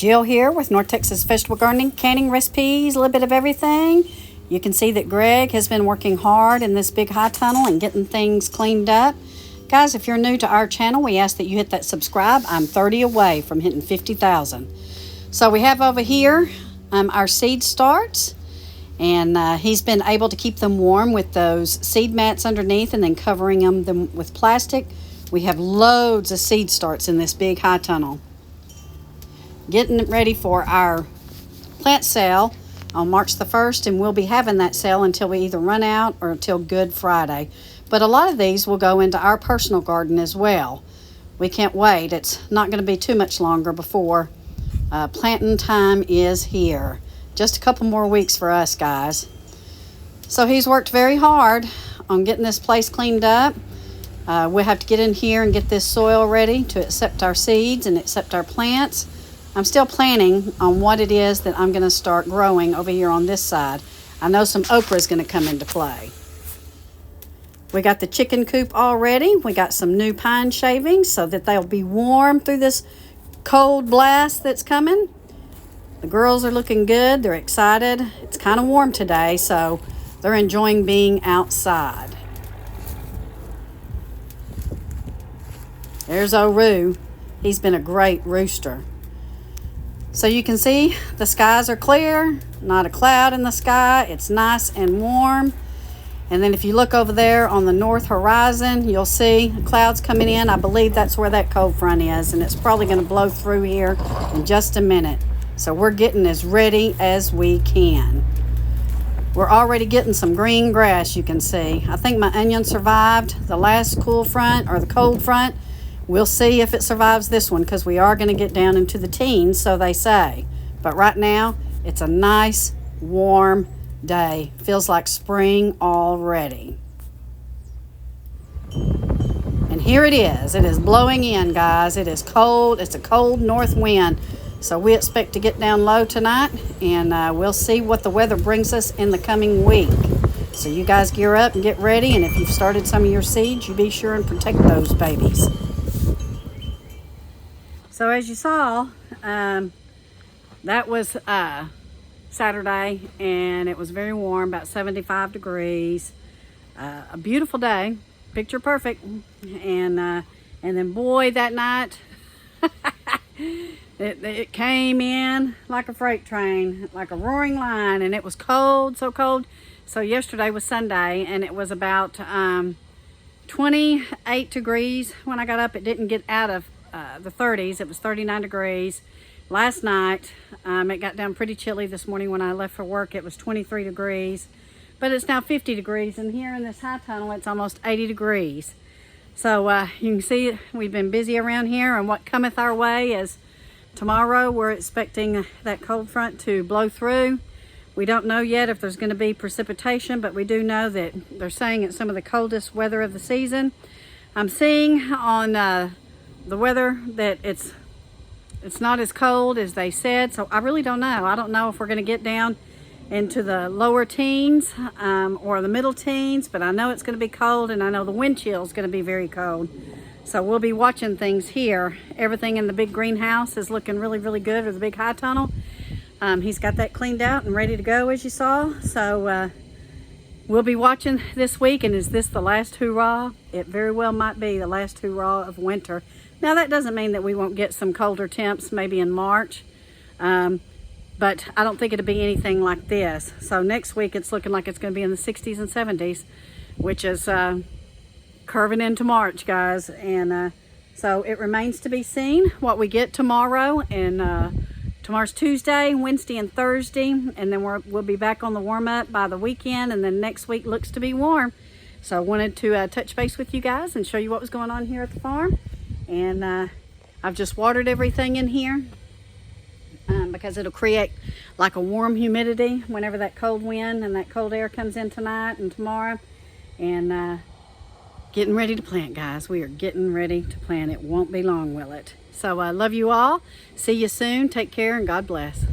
Jill here with North Texas Vegetable Gardening, canning recipes, a little bit of everything. You can see that Greg has been working hard in this big high tunnel and getting things cleaned up. Guys, if you're new to our channel, we ask that you hit that subscribe. I'm 30 away from hitting 50,000. So we have over here our seed starts, and he's been able to keep them warm with those seed mats underneath and then covering them with plastic. We have loads of seed starts in this big high tunnel. Getting ready for our plant sale on March the 1st, and we'll be having that sale until we either run out or until Good Friday. But a lot of these will go into our personal garden as well. We can't wait. It's not going to be too much longer before planting time is here. Just a couple more weeks for us, guys. So he's worked very hard on getting this place cleaned up. We'll have to get in here and get this soil ready to accept our seeds and accept our plants. I'm still planning on what it is that I'm going to start growing over here on this side. I know some okra is going to come into play. We got the chicken coop all ready. We got some new pine shavings so that they'll be warm through this cold blast that's coming. The girls are looking good. They're excited. It's kind of warm today, so they're enjoying being outside. There's Oru. He's been a great rooster. So you can see the skies are clear, not a cloud in the sky. It's nice and warm. And then if you look over there on the north horizon, you'll see clouds coming in. I believe that's where that cold front is, and it's probably going to blow through here in just a minute. So we're getting as ready as we can. We're already getting some green grass, you can see. I think my onion survived the last cool front or the cold front. We'll see if it survives this one, because we are going to get down into the teens, so they say. But right now, it's a nice, warm day. Feels like spring already. And here it is. It is blowing in, guys. It is cold. It's a cold north wind. So we expect to get down low tonight, and we'll see what the weather brings us in the coming week. So you guys gear up and get ready, and if you've started some of your seeds, you be sure and protect those babies. So as you saw, that was Saturday, and it was very warm, about 75 degrees. A beautiful day, picture perfect. And then boy, that night, it came in like a freight train, like a roaring lion, and it was cold, so cold. So yesterday was Sunday, and it was about 28 degrees when I got up. It didn't get out of the 30s. It was 39 degrees. Last night, it got down pretty chilly. This morning when I left for work, it was 23 degrees. But it's now 50 degrees, and here in this high tunnel, it's almost 80 degrees. So you can see we've been busy around here, and what cometh our way is tomorrow we're expecting that cold front to blow through. We don't know yet if there's going to be precipitation, but we do know that they're saying it's some of the coldest weather of the season. I'm seeing on the weather that it's not as cold as they said, so I really don't know. I don't know if we're going to get down into the lower teens or the middle teens, but I know it's going to be cold, and I know the wind chill is going to be very cold. So we'll be watching things here. Everything in the big greenhouse is looking really, really good, or the big high tunnel. He's got that cleaned out and ready to go, as you saw. So we'll be watching this week, and is this the last hoorah? It very well might be the last hoorah of winter. Now, that doesn't mean that we won't get some colder temps maybe in March, but I don't think it'll be anything like this. So next week, it's looking like it's going to be in the 60s and 70s, which is curving into March, guys. And so it remains to be seen what we get tomorrow. And tomorrow's Tuesday, Wednesday, and Thursday, and then we'll be back on the warm-up by the weekend, and then next week looks to be warm. So I wanted to touch base with you guys and show you what was going on here at the farm. And I've just watered everything in here because it'll create like a warm humidity whenever that cold wind and that cold air comes in tonight and tomorrow. And getting ready to plant, guys. We are getting ready to plant. It won't be long, will it? So I love you all. See you soon. Take care, and God bless.